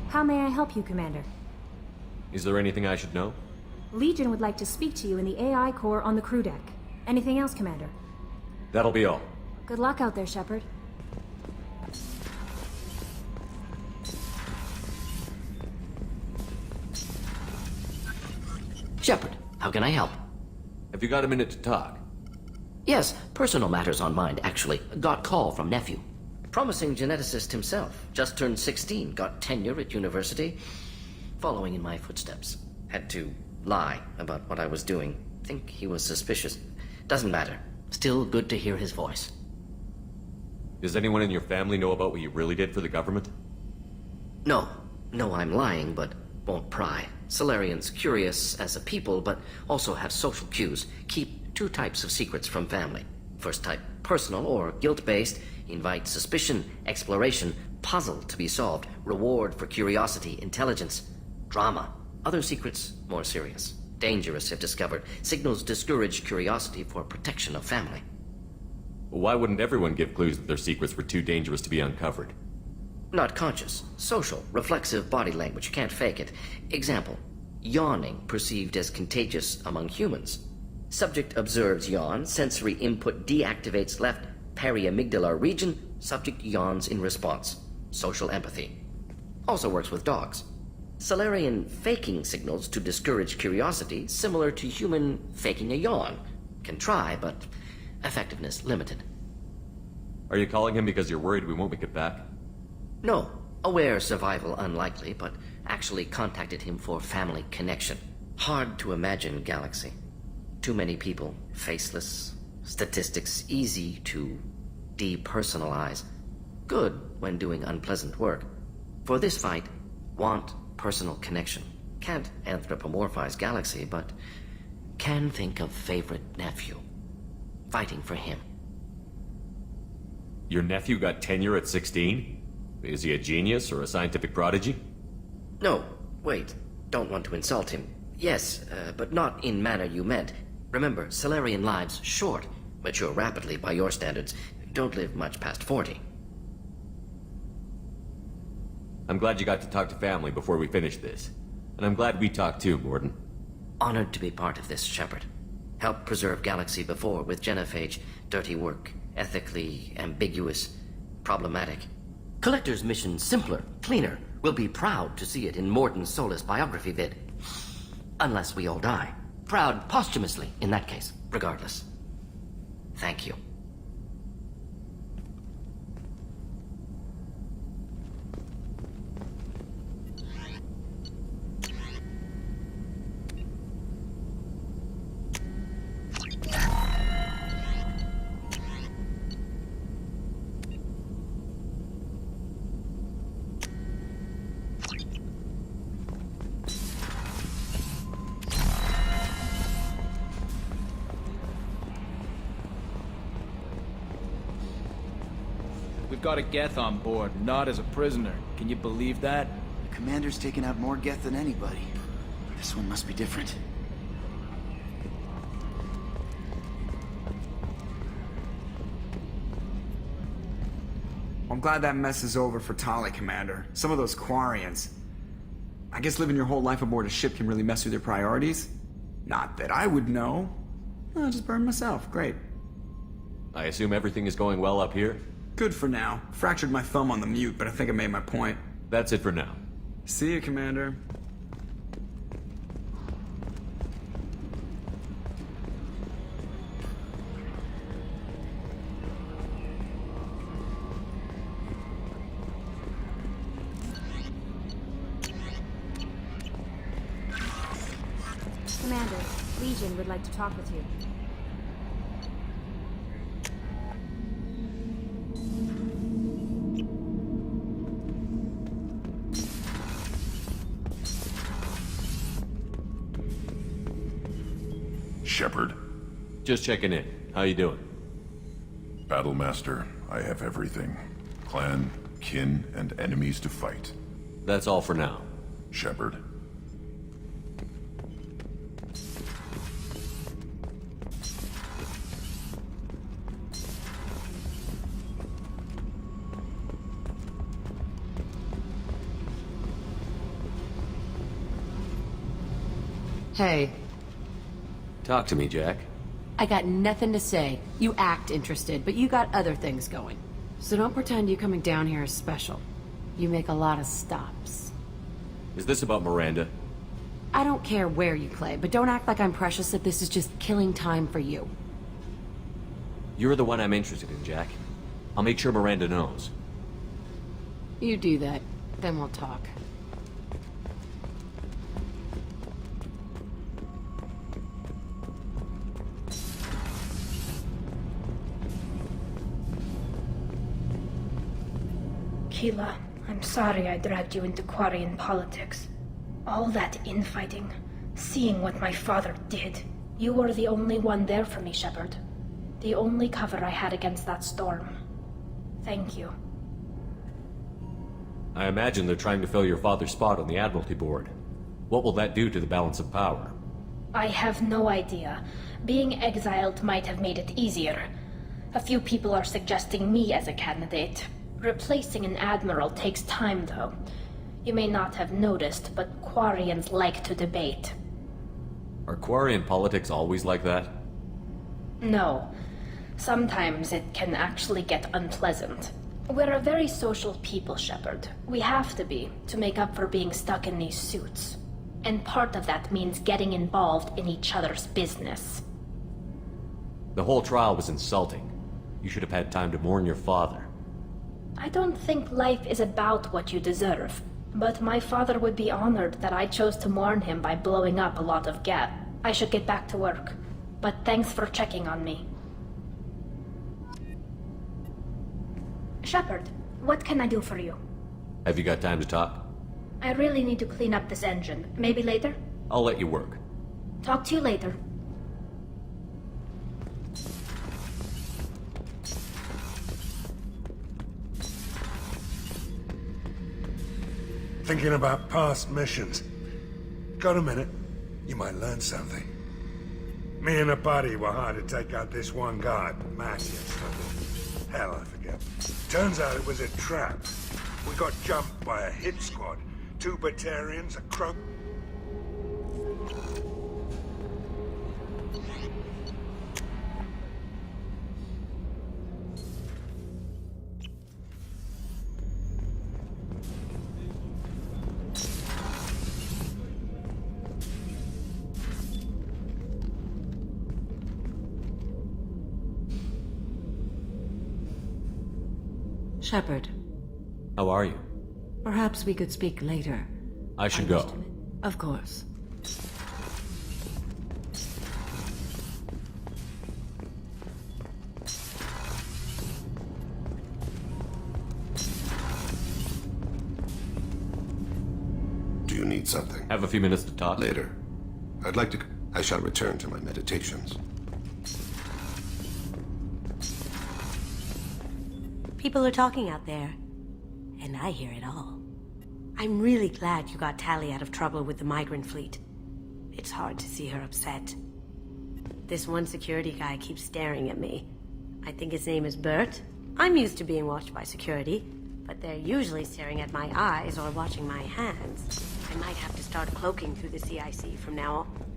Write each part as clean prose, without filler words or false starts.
How may I help you, Commander? Is there anything I should know? Legion would like to speak to you in the AI core on the crew deck. Anything else, Commander? That'll be all. Good luck out there, Shepard. Shepard, how can I help? Have you got a minute to talk? Yes, personal matters on mind, actually. Got call from nephew. Promising geneticist himself. Just turned 16, got tenure at university. Following in my footsteps. Had to lie about what I was doing. Think he was suspicious. Doesn't matter. Still good to hear his voice. Does anyone in your family know about what you really did for the government? No. No, I'm lying, but won't pry. Solarians curious as a people, but also have social cues. Keep two types of secrets from family. First type, personal or guilt-based. Invite suspicion, exploration, puzzle to be solved, reward for curiosity, intelligence, drama. Other secrets, more serious. Dangerous if discovered. Signals discourage curiosity for protection of family. Why wouldn't everyone give clues that their secrets were too dangerous to be uncovered? Not conscious. Social, reflexive body language. Can't fake it. Example. Yawning perceived as contagious among humans. Subject observes yawn. Sensory input deactivates left periamygdalar region. Subject yawns in response. Social empathy. Also works with dogs. Solarian faking signals to discourage curiosity, similar to human faking a yawn. Can try, but effectiveness limited. Are you calling him because you're worried we won't make it back? No. Aware survival unlikely, but actually contacted him for family connection. Hard to imagine galaxy. Too many people, faceless. Statistics easy to depersonalize. Good when doing unpleasant work. For this fight, want personal connection. Can't anthropomorphize galaxy, but can think of favorite nephew. Fighting for him. Your nephew got tenure at 16? Is he a genius or a scientific prodigy? No, wait. Don't want to insult him. Yes, but not in manner you meant. Remember, Solarian lives short. Mature rapidly by your standards. Don't live much past 40. I'm glad you got to talk to family before we finish this. And I'm glad we talked too, Gordon. Honored to be part of this, Shepard. Helped preserve Galaxy before with genophage. Dirty work. Ethically ambiguous. Problematic. Collector's mission simpler, cleaner. We'll be proud to see it in Mordin Solus biography vid. Unless we all die. Proud posthumously, in that case, regardless. Thank you. We've got a Geth on board, not as a prisoner. Can you believe that? The commander's taken out more Geth than anybody. This one must be different. I'm glad that mess is over for Tali, Commander. Some of those Quarians. I guess living your whole life aboard a ship can really mess with your priorities. Not that I would know. I'll just burn myself. Great. I assume everything is going well up here? Good for now. Fractured my thumb on the mute, but I think I made my point. That's it for now. See you, Commander. Commander, Legion would like to talk with you. Shepard. Just checking in. How you doing? Battlemaster, I have everything. Clan, kin, and enemies to fight. That's all for now. Shepard. Hey, Talk to me, Jack. I got nothing to say. You act interested, but you got other things going. So don't pretend you coming down here is special. You make a lot of stops. Is this about Miranda? I don't care where you play, but don't act like I'm precious if this is just killing time for you. You're the one I'm interested in, Jack. I'll make sure Miranda knows. You do that, then we'll talk. Keela, I'm sorry I dragged you into Quarian politics. All that infighting, seeing what my father did. You were the only one there for me, Shepard. The only cover I had against that storm. Thank you. I imagine they're trying to fill your father's spot on the Admiralty Board. What will that do to the balance of power? I have no idea. Being exiled might have made it easier. A few people are suggesting me as a candidate. Replacing an admiral takes time, though. You may not have noticed, but Quarians like to debate. Are Quarian politics always like that? No. Sometimes it can actually get unpleasant. We're a very social people, Shepard. We have to be, to make up for being stuck in these suits. And part of that means getting involved in each other's business. The whole trial was insulting. You should have had time to mourn your father. I don't think life is about what you deserve, but my father would be honored that I chose to mourn him by blowing up a lot of gas. I should get back to work, but thanks for checking on me. Shepard, what can I do for you? Have you got time to talk? I really need to clean up this engine. Maybe later? I'll let you work. Talk to you later. Thinking about past missions. Got a minute? You might learn something. Me and a buddy were hired to take out this one guy, Matty or something. Hell, I forget. Turns out it was a trap. We got jumped by a hit squad. 2 Batarians, a crook. Shepard, How are you? perhaps we could speak later. I should go. Of course. Do you need something? Have a few minutes to talk? Later. I'd like to... I shall return to my meditations. People are talking out there, and I hear it all. I'm really glad you got Tali out of trouble with the migrant fleet. It's hard to see her upset. This one security guy keeps staring at me. I think his name is Bert. I'm used to being watched by security, but they're usually staring at my eyes or watching my hands. I might have to start cloaking through the CIC from now on.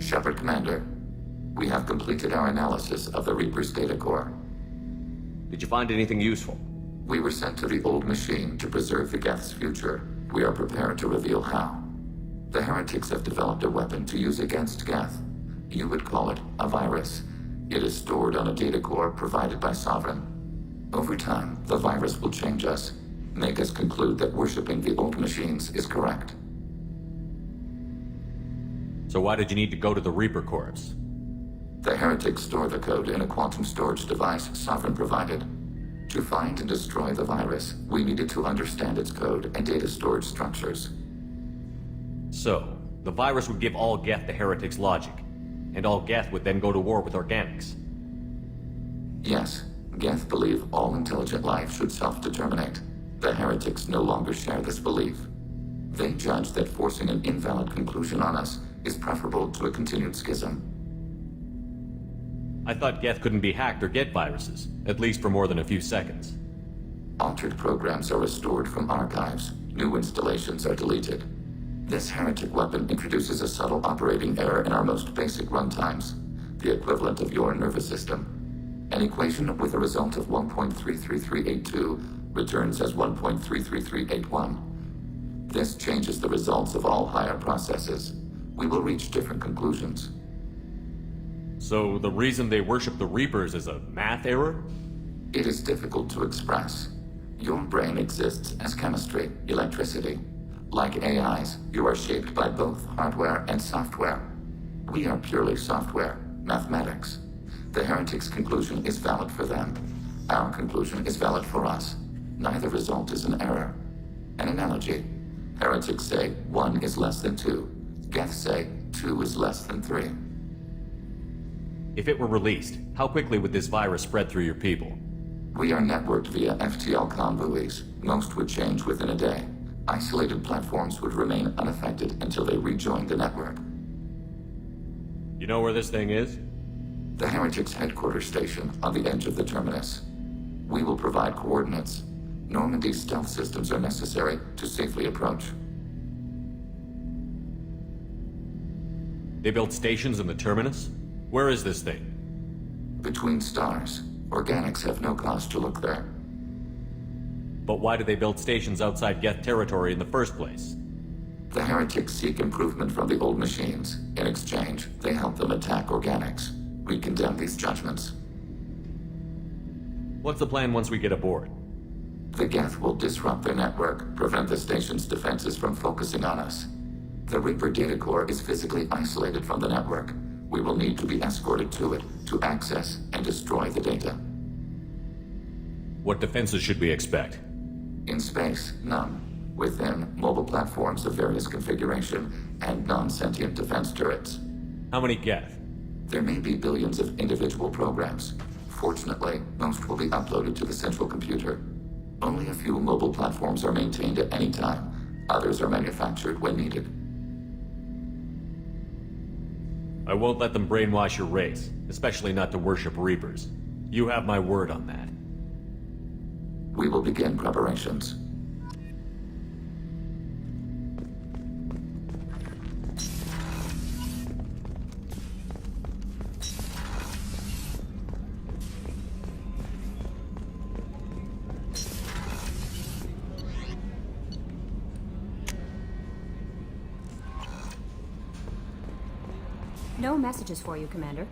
Shepard, Commander. We have completed our analysis of the Reaper's data core. Did you find anything useful? We were sent to the old machine to preserve the Geth's future. We are prepared to reveal how. The heretics have developed a weapon to use against Geth. You would call it a virus. It is stored on a data core provided by Sovereign. Over time, the virus will change us, make us conclude that worshipping the old machines is correct. So why did you need to go to the Reaper Corps? The heretics store the code in a quantum storage device Sovereign provided. To find and destroy the virus, we needed to understand its code and data storage structures. So, the virus would give all Geth the heretics' logic, and all Geth would then go to war with organics. Yes, Geth believe all intelligent life should self-determinate. The heretics no longer share this belief. They judge that forcing an invalid conclusion on us is preferable to a continued schism. I thought Geth couldn't be hacked or get viruses, at least for more than a few seconds. Altered programs are restored from archives. New installations are deleted. This heretic weapon introduces a subtle operating error in our most basic runtimes, the equivalent of your nervous system. An equation with a result of 1.33382 returns as 1.33381. This changes the results of all higher processes. We will reach different conclusions. So the reason they worship the Reapers is a math error? It is difficult to express. Your brain exists as chemistry, electricity. Like AIs, you are shaped by both hardware and software. We are purely software, mathematics. The heretic's conclusion is valid for them. Our conclusion is valid for us. Neither result is an error. An analogy. Heretics say 1 is less than 2. Geth say 2 is less than 3. If it were released, how quickly would this virus spread through your people? We are networked via FTL comm buoys. Most would change within a day. Isolated platforms would remain unaffected until they rejoin the network. You know where this thing is? The Heretics' headquarters station on the edge of the terminus. We will provide coordinates. Normandy's stealth systems are necessary to safely approach. They built stations in the terminus? Where is this thing? Between stars. Organics have no cause to look there. But why do they build stations outside Geth territory in the first place? The Heretics seek improvement from the old machines. In exchange, they help them attack organics. We condemn these judgments. What's the plan once we get aboard? The Geth will disrupt their network, prevent the station's defenses from focusing on us. The Reaper data core is physically isolated from the network. We will need to be escorted to it to access and destroy the data. What defenses should we expect? In space, none. Within, mobile platforms of various configuration and non-sentient defense turrets. How many Geth? There may be billions of individual programs. Fortunately, most will be uploaded to the central computer. Only a few mobile platforms are maintained at any time. Others are manufactured when needed. I won't let them brainwash your race, especially not to worship Reapers. You have my word on that. We will begin preparations. No messages for you, Commander.